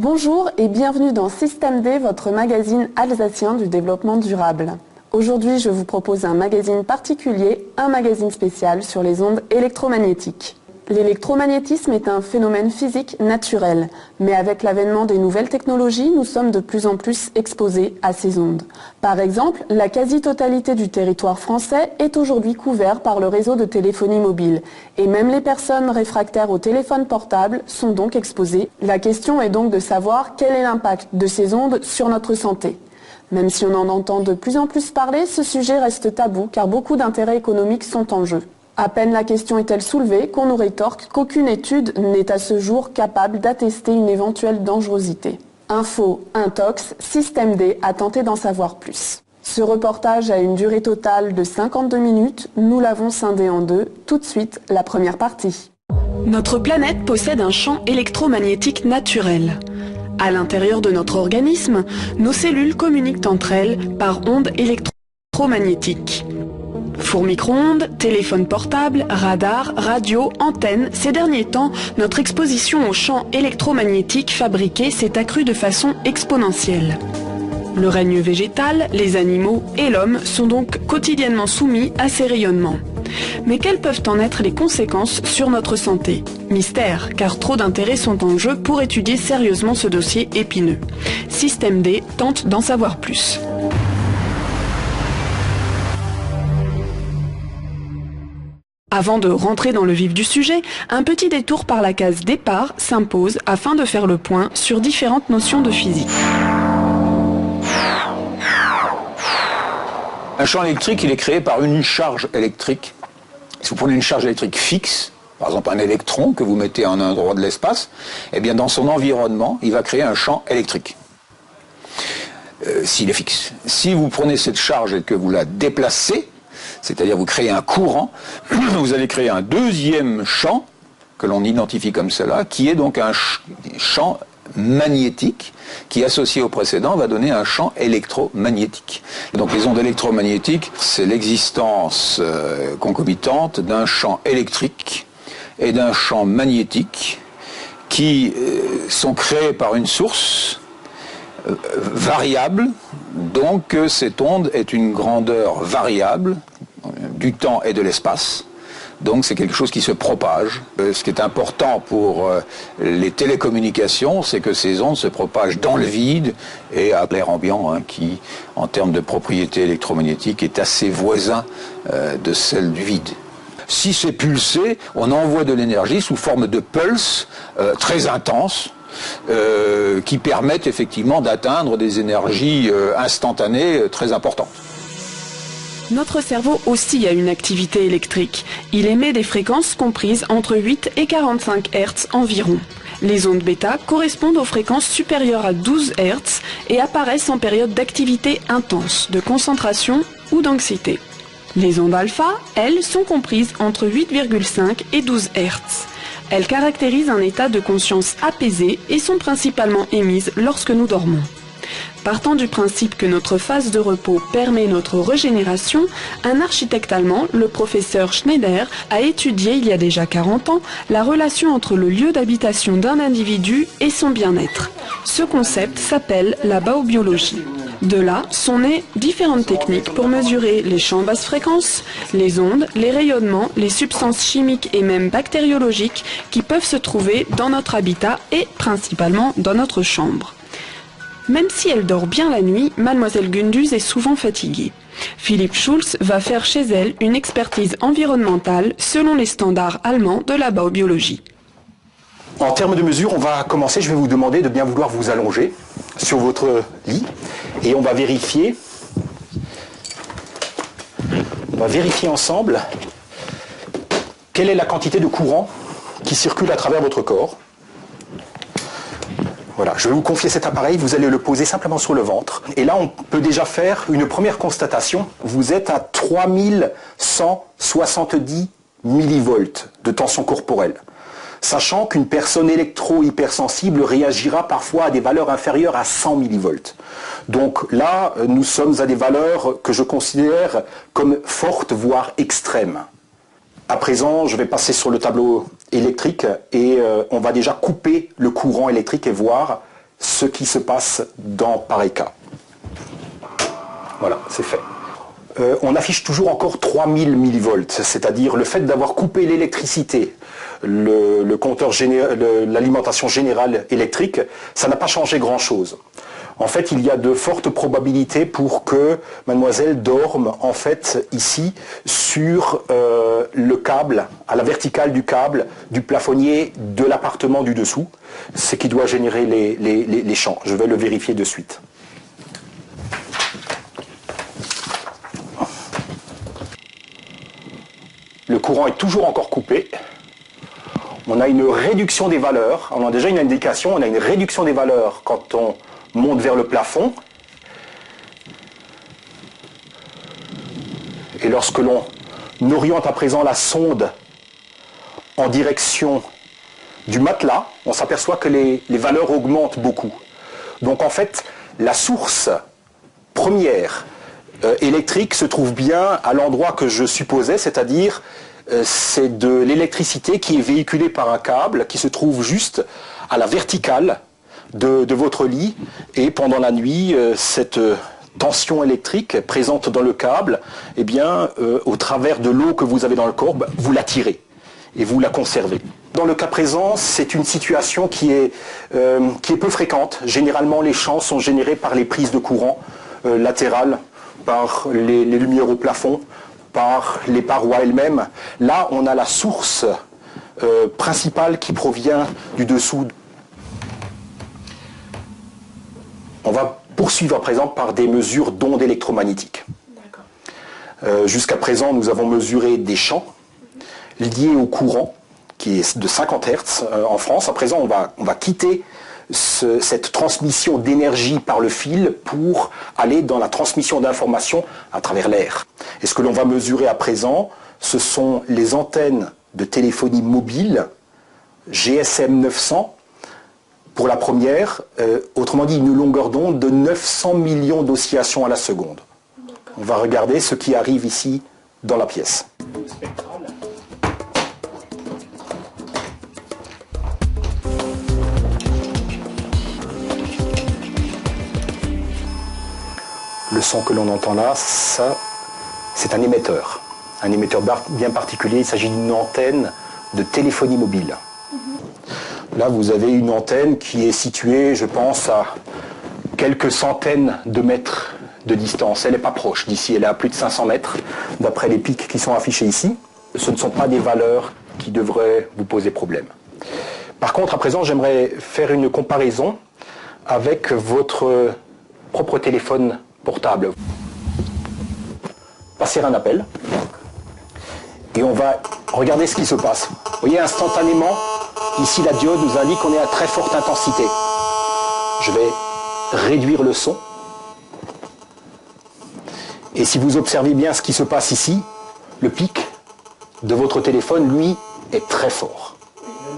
Bonjour et bienvenue dans Système D, votre magazine alsacien du développement durable. Aujourd'hui, je vous propose un magazine particulier, un magazine spécial sur les ondes électromagnétiques. L'électromagnétisme est un phénomène physique naturel, mais avec l'avènement des nouvelles technologies, nous sommes de plus en plus exposés à ces ondes. Par exemple, la quasi-totalité du territoire français est aujourd'hui couvert par le réseau de téléphonie mobile, et même les personnes réfractaires au téléphone portable sont donc exposées. La question est donc de savoir quel est l'impact de ces ondes sur notre santé. Même si on en entend de plus en plus parler, ce sujet reste tabou car beaucoup d'intérêts économiques sont en jeu. À peine la question est-elle soulevée qu'on nous rétorque qu'aucune étude n'est à ce jour capable d'attester une éventuelle dangerosité. Info, intox, Système D a tenté d'en savoir plus. Ce reportage a une durée totale de 52 minutes, nous l'avons scindé en deux. Tout de suite, la première partie. Notre planète possède un champ électromagnétique naturel. À l'intérieur de notre organisme, nos cellules communiquent entre elles par ondes électromagnétiques. Four micro-ondes, téléphone portable, radar, radio, antenne, ces derniers temps, notre exposition aux champs électromagnétiques fabriqués s'est accrue de façon exponentielle. Le règne végétal, les animaux et l'homme sont donc quotidiennement soumis à ces rayonnements. Mais quelles peuvent en être les conséquences sur notre santé? Mystère, car trop d'intérêts sont en jeu pour étudier sérieusement ce dossier épineux. Système D tente d'en savoir plus. Avant de rentrer dans le vif du sujet, un petit détour par la case départ s'impose afin de faire le point sur différentes notions de physique. Un champ électrique, il est créé par une charge électrique. Si vous prenez une charge électrique fixe, par exemple un électron que vous mettez en un endroit de l'espace, eh bien dans son environnement, il va créer un champ électrique. S'il est fixe. Si vous prenez cette charge et que vous la déplacez, c'est-à-dire vous créez un courant, vous allez créer un deuxième champ, que l'on identifie comme cela, qui est donc un champ magnétique, qui associé au précédent va donner un champ électromagnétique. Donc les ondes électromagnétiques, c'est l'existence concomitante d'un champ électrique et d'un champ magnétique qui sont créés par une source variable, donc cette onde est une grandeur variable du temps et de l'espace, donc c'est quelque chose qui se propage. Ce qui est important pour les télécommunications, c'est que ces ondes se propagent dans le vide et à l'air ambiant, qui en termes de propriété électromagnétique est assez voisin de celle du vide. Si c'est pulsé, on envoie de l'énergie sous forme de pulses très intenses, qui permettent effectivement d'atteindre des énergies instantanées très importantes. Notre cerveau aussi a une activité électrique. Il émet des fréquences comprises entre 8 et 45 Hz environ. Les ondes bêta correspondent aux fréquences supérieures à 12 Hz et apparaissent en période d'activité intense, de concentration ou d'anxiété. Les ondes alpha, elles, sont comprises entre 8,5 et 12 Hz. Elles caractérisent un état de conscience apaisé et sont principalement émises lorsque nous dormons. Partant du principe que notre phase de repos permet notre régénération, un architecte allemand, le professeur Schneider, a étudié il y a déjà 40 ans la relation entre le lieu d'habitation d'un individu et son bien-être. Ce concept s'appelle la baobiologie. De là sont nées différentes techniques pour mesurer les champs basse fréquence, les ondes, les rayonnements, les substances chimiques et même bactériologiques qui peuvent se trouver dans notre habitat et principalement dans notre chambre. Même si elle dort bien la nuit, Mademoiselle Gunduz est souvent fatiguée. Philippe Schulz va faire chez elle une expertise environnementale selon les standards allemands de la baobiologie. En termes de mesure, on va commencer, je vais vous demander de bien vouloir vous allonger sur votre lit et on va vérifier ensemble quelle est la quantité de courant qui circule à travers votre corps. Voilà, je vais vous confier cet appareil, vous allez le poser simplement sur le ventre. Et là, on peut déjà faire une première constatation. Vous êtes à 3170 millivolts de tension corporelle. Sachant qu'une personne électro-hypersensible réagira parfois à des valeurs inférieures à 100 millivolts. Donc là, nous sommes à des valeurs que je considère comme fortes, voire extrêmes. À présent, je vais passer sur le tableau électrique et on va déjà couper le courant électrique et voir ce qui se passe dans pareil cas. Voilà, c'est fait. On affiche toujours encore 3000 millivolts, c'est-à-dire le fait d'avoir coupé l'électricité, le compteur l'alimentation générale électrique, ça n'a pas changé grand-chose. En fait, il y a de fortes probabilités pour que mademoiselle dorme, en fait, ici, sur le câble, à la verticale du câble, du plafonnier de l'appartement du dessous, ce qui doit générer les champs. Je vais le vérifier de suite. Le courant est toujours encore coupé. On a une réduction des valeurs. On a déjà une indication, on a une réduction des valeurs quand on monte vers le plafond. Et lorsque l'on oriente à présent la sonde en direction du matelas, on s'aperçoit que les valeurs augmentent beaucoup. Donc en fait, la source première électrique se trouve bien à l'endroit que je supposais, c'est-à-dire c'est de l'électricité qui est véhiculée par un câble qui se trouve juste à la verticale de votre lit, et pendant la nuit, cette tension électrique présente dans le câble, eh bien, au travers de l'eau que vous avez dans le corps, vous la tirez et vous la conservez. Dans le cas présent, c'est une situation qui est peu fréquente. Généralement, les champs sont générés par les prises de courant latérales, par les lumières au plafond, par les parois elles-mêmes. Là, on a la source principale qui provient du dessous. On va poursuivre à présent par des mesures d'ondes électromagnétiques. Jusqu'à présent, nous avons mesuré des champs liés au courant, qui est de 50 Hz en France. À présent, on va quitter cette transmission d'énergie par le fil pour aller dans la transmission d'informations à travers l'air. Et ce que l'on va mesurer à présent, ce sont les antennes de téléphonie mobile GSM 900 pour la première, autrement dit une longueur d'onde de 900 millions d'oscillations à la seconde. On va regarder ce qui arrive ici dans la pièce. Le son que l'on entend là, ça, c'est un émetteur bien particulier. Il s'agit d'une antenne de téléphonie mobile. Là, vous avez une antenne qui est située, je pense, à quelques centaines de mètres de distance. Elle n'est pas proche d'ici, elle est à plus de 500 mètres, d'après les pics qui sont affichés ici. Ce ne sont pas des valeurs qui devraient vous poser problème. Par contre, à présent, j'aimerais faire une comparaison avec votre propre téléphone portable. Passer un appel et on va regarder ce qui se passe. Vous voyez, instantanément, ici la diode nous indique qu'on est à très forte intensité. Je vais réduire le son. Et si vous observez bien ce qui se passe ici, le pic de votre téléphone, lui, est très fort.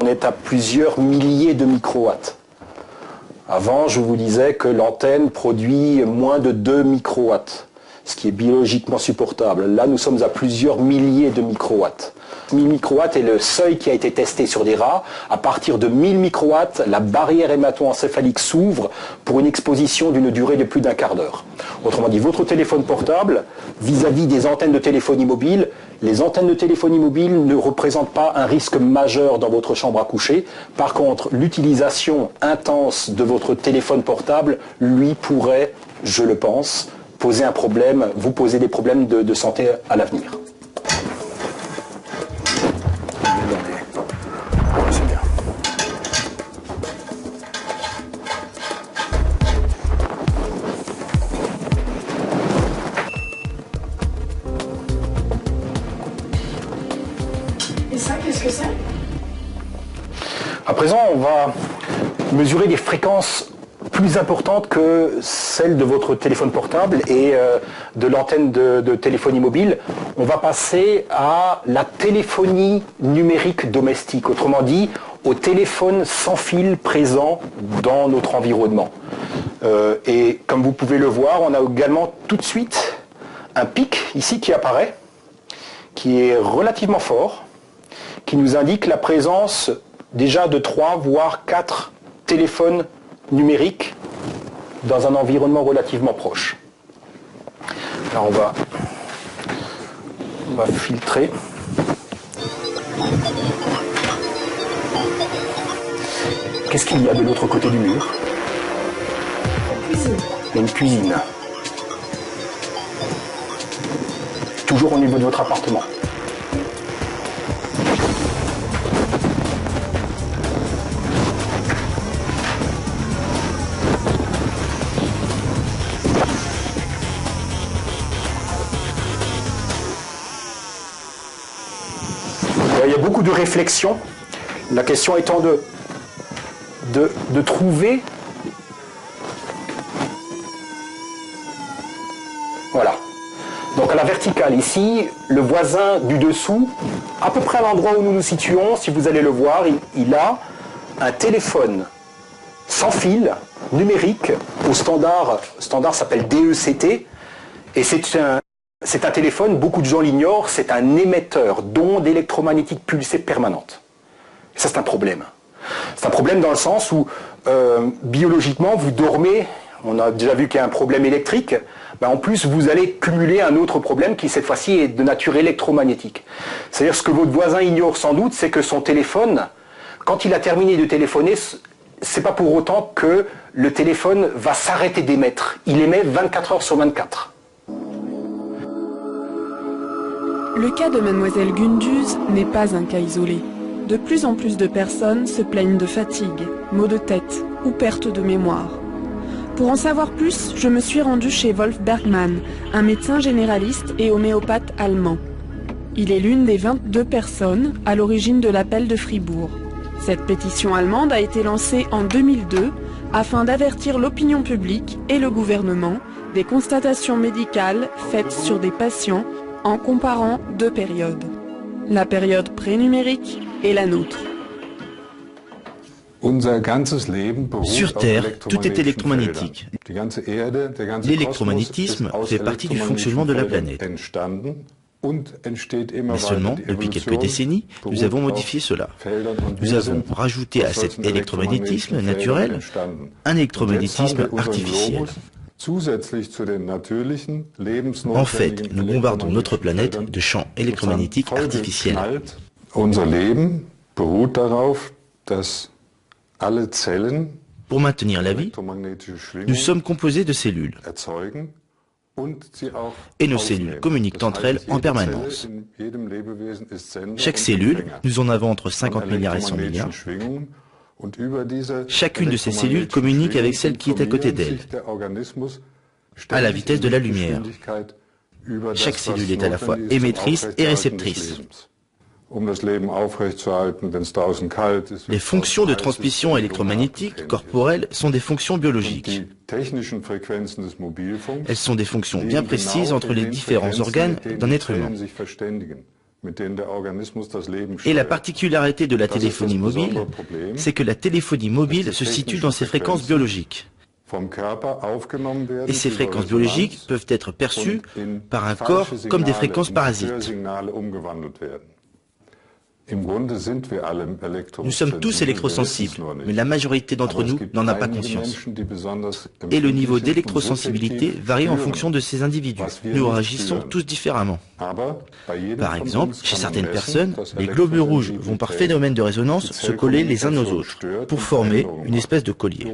On est à plusieurs milliers de microwatts. Avant, je vous disais que l'antenne produit moins de 2 microwatts, ce qui est biologiquement supportable. Là, nous sommes à plusieurs milliers de microwatts. 1000 microwatts est le seuil qui a été testé sur des rats. À partir de 1000 microwatts, la barrière hémato-encéphalique s'ouvre pour une exposition d'une durée de plus d'un quart d'heure. Autrement dit, votre téléphone portable, vis-à-vis des antennes de téléphonie mobile, les antennes de téléphonie mobile ne représentent pas un risque majeur dans votre chambre à coucher. Par contre, l'utilisation intense de votre téléphone portable, lui, pourrait, je le pense, poser un problème, vous poser des problèmes de santé à l'avenir. C'est bien. Et ça, qu'est-ce que c'est? À présent, on va mesurer des fréquences plus importantes que celles de votre téléphone portable et de l'antenne de téléphonie mobile. On va passer à la téléphonie numérique domestique, autrement dit au téléphone sans fil présent dans notre environnement. Et comme vous pouvez le voir, on a également tout de suite un pic ici qui apparaît, qui est relativement fort, qui nous indique la présence déjà de 3 voire 4 téléphones numérique dans un environnement relativement proche. Là, on va filtrer. Qu'est-ce qu'il y a de l'autre côté du mur? Il y a une cuisine. Toujours au niveau de votre appartement. Il y a beaucoup de réflexions. La question étant de trouver. Voilà. Donc à la verticale ici, le voisin du dessous, à peu près à l'endroit où nous nous situons, si vous allez le voir, il a un téléphone sans fil, numérique, au standard s'appelle DECT, et c'est un téléphone, beaucoup de gens l'ignorent, c'est un émetteur d'ondes électromagnétiques pulsées permanentes. Et ça, c'est un problème. C'est un problème dans le sens où, biologiquement, vous dormez, on a déjà vu qu'il y a un problème électrique, ben en plus, vous allez cumuler un autre problème qui, cette fois-ci, est de nature électromagnétique. C'est-à-dire, ce que votre voisin ignore sans doute, c'est que son téléphone, quand il a terminé de téléphoner, c'est pas pour autant que le téléphone va s'arrêter d'émettre. Il émet 24 heures sur 24. Le cas de Mademoiselle Gunduz n'est pas un cas isolé. De plus en plus de personnes se plaignent de fatigue, maux de tête ou perte de mémoire. Pour en savoir plus, je me suis rendue chez Wolf Bergmann, un médecin généraliste et homéopathe allemand. Il est l'une des 22 personnes à l'origine de l'appel de Fribourg. Cette pétition allemande a été lancée en 2002 afin d'avertir l'opinion publique et le gouvernement des constatations médicales faites sur des patients en comparant deux périodes, la période pré-numérique et la nôtre. Sur Terre, tout est électromagnétique. L'électromagnétisme fait partie du fonctionnement de la planète. Mais seulement, depuis quelques décennies, nous avons modifié cela. Nous avons rajouté à cet électromagnétisme naturel un électromagnétisme artificiel. En fait, nous bombardons notre planète de champs électromagnétiques artificiels. Pour maintenir la vie, nous sommes composés de cellules. Et nos cellules communiquent entre elles en permanence. Chaque cellule, nous en avons entre 50 milliards et 100 milliards. Chacune de ces cellules communique avec celle qui est à côté d'elle, à la vitesse de la lumière. Chaque cellule est à la fois émettrice et réceptrice. Les fonctions de transmission électromagnétique corporelle sont des fonctions biologiques. Elles sont des fonctions bien précises entre les différents organes d'un être humain. Et la particularité de la téléphonie mobile, c'est que la téléphonie mobile se situe dans ses fréquences biologiques. Et ces fréquences biologiques peuvent être perçues par un corps comme des fréquences parasites. Nous sommes tous électrosensibles, mais la majorité d'entre nous n'en a pas conscience. Et le niveau d'électrosensibilité varie en fonction de ces individus. Nous réagissons tous différemment. Par exemple, chez certaines personnes, les globules rouges vont par phénomène de résonance se coller les uns aux autres pour former une espèce de collier.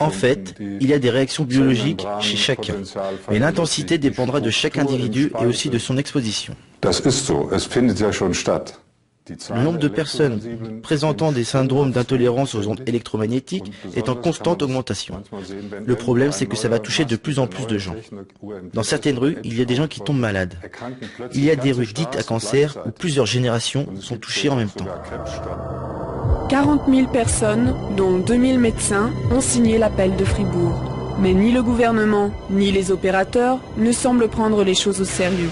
En fait, il y a des réactions biologiques chez chacun, mais l'intensité dépendra de chaque individu et aussi de son exposition. Le nombre de personnes présentant des syndromes d'intolérance aux ondes électromagnétiques est en constante augmentation. Le problème, c'est que ça va toucher de plus en plus de gens. Dans certaines rues, il y a des gens qui tombent malades. Il y a des rues dites à cancer où plusieurs générations sont touchées en même temps. 40 000 personnes, dont 2 000 médecins, ont signé l'appel de Fribourg. Mais ni le gouvernement, ni les opérateurs ne semblent prendre les choses au sérieux.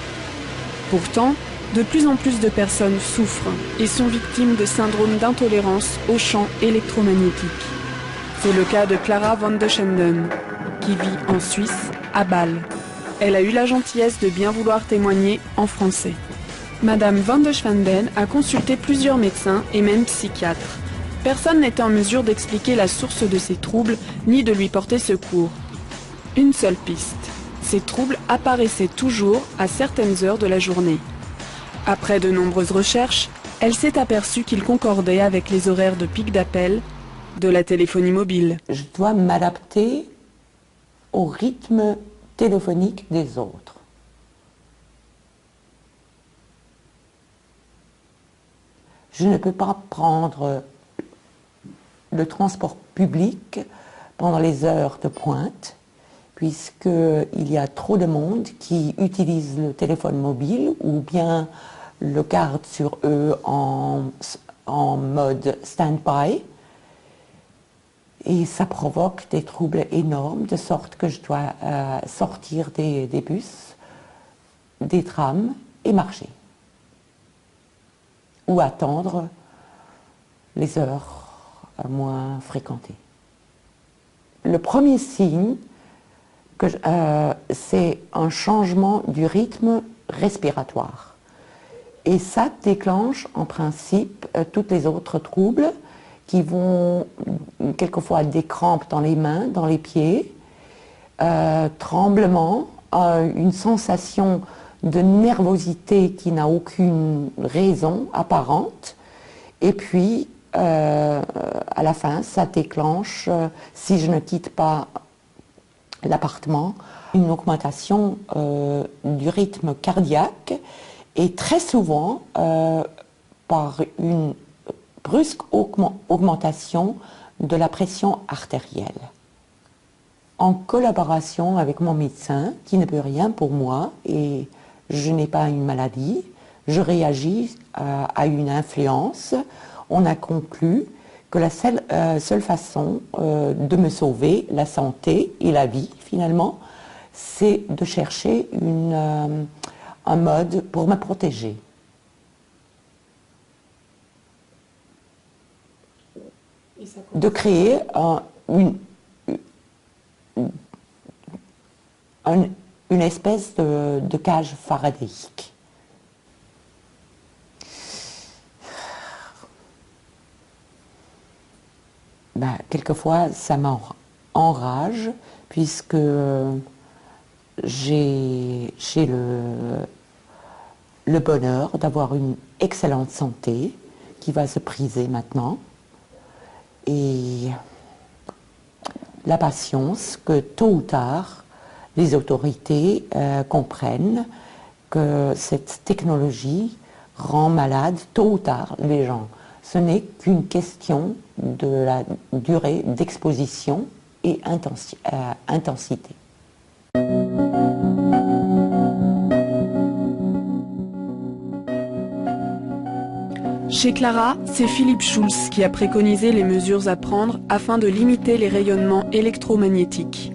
Pourtant, de plus en plus de personnes souffrent et sont victimes de syndromes d'intolérance aux champs électromagnétiques. C'est le cas de Clara van de Schenden, qui vit en Suisse, à Bâle. Elle a eu la gentillesse de bien vouloir témoigner en français. Madame van de Schenden a consulté plusieurs médecins et même psychiatres. Personne n'était en mesure d'expliquer la source de ces troubles, ni de lui porter secours. Une seule piste. Ces troubles apparaissaient toujours à certaines heures de la journée. Après de nombreuses recherches, elle s'est aperçue qu'ils concordaient avec les horaires de pic d'appel de la téléphonie mobile. Je dois m'adapter au rythme téléphonique des autres. Je ne peux pas prendre le transport public pendant les heures de pointe, puisqu'il y a trop de monde qui utilise le téléphone mobile ou bien le garde sur eux en mode stand-by. Et ça provoque des troubles énormes, de sorte que je dois sortir des bus, des trams et marcher. Ou attendre les heures moins fréquentées. Le premier signe, c'est un changement du rythme respiratoire. Et ça déclenche en principe tous les autres troubles qui vont quelquefois des crampes dans les mains, dans les pieds, tremblements, une sensation de nervosité qui n'a aucune raison apparente, et puis à la fin ça déclenche, si je ne quitte pas l'appartement, une augmentation du rythme cardiaque, et très souvent par une brusque augmentation de la pression artérielle. En collaboration avec mon médecin, qui ne peut rien pour moi, et je n'ai pas une maladie, je réagis à une influence. On a conclu que la seule façon de me sauver, la santé et la vie finalement, c'est de chercher un mode pour me protéger. De créer une espèce de cage faradéique. Quelquefois, ça m'enrage, puisque j'ai le bonheur d'avoir une excellente santé qui va se briser maintenant. Et la patience que tôt ou tard, les autorités comprennent que cette technologie rend malade tôt ou tard les gens. Ce n'est qu'une question de la durée d'exposition et intensité. Chez Clara, c'est Philippe Schulz qui a préconisé les mesures à prendre afin de limiter les rayonnements électromagnétiques.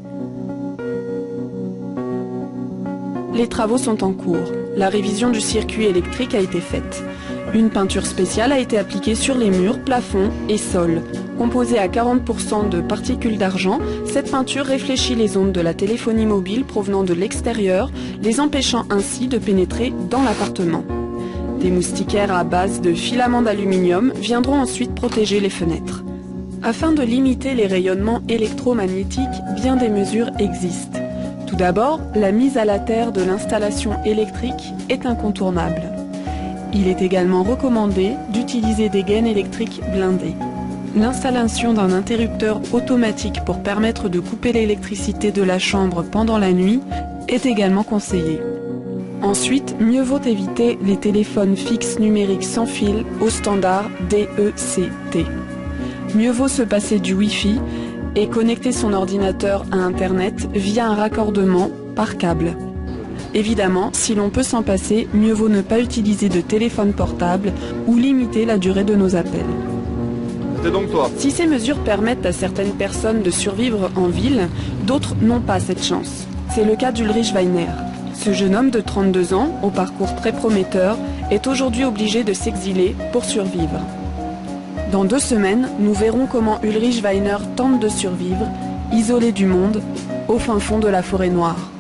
Les travaux sont en cours. La révision du circuit électrique a été faite. Une peinture spéciale a été appliquée sur les murs, plafonds et sols. Composée à 40% de particules d'argent, cette peinture réfléchit les ondes de la téléphonie mobile provenant de l'extérieur, les empêchant ainsi de pénétrer dans l'appartement. Des moustiquaires à base de filaments d'aluminium viendront ensuite protéger les fenêtres. Afin de limiter les rayonnements électromagnétiques, bien des mesures existent. Tout d'abord, la mise à la terre de l'installation électrique est incontournable. Il est également recommandé d'utiliser des gaines électriques blindées. L'installation d'un interrupteur automatique pour permettre de couper l'électricité de la chambre pendant la nuit est également conseillée. Ensuite, mieux vaut éviter les téléphones fixes numériques sans fil au standard DECT. Mieux vaut se passer du Wi-Fi et connecter son ordinateur à Internet via un raccordement par câble. Évidemment, si l'on peut s'en passer, mieux vaut ne pas utiliser de téléphone portable ou limiter la durée de nos appels. C'est donc toi. Si ces mesures permettent à certaines personnes de survivre en ville, d'autres n'ont pas cette chance. C'est le cas d'Ulrich Weiner. Ce jeune homme de 32 ans, au parcours très prometteur, est aujourd'hui obligé de s'exiler pour survivre. Dans 2 semaines, nous verrons comment Ulrich Weiner tente de survivre, isolé du monde, au fin fond de la forêt noire.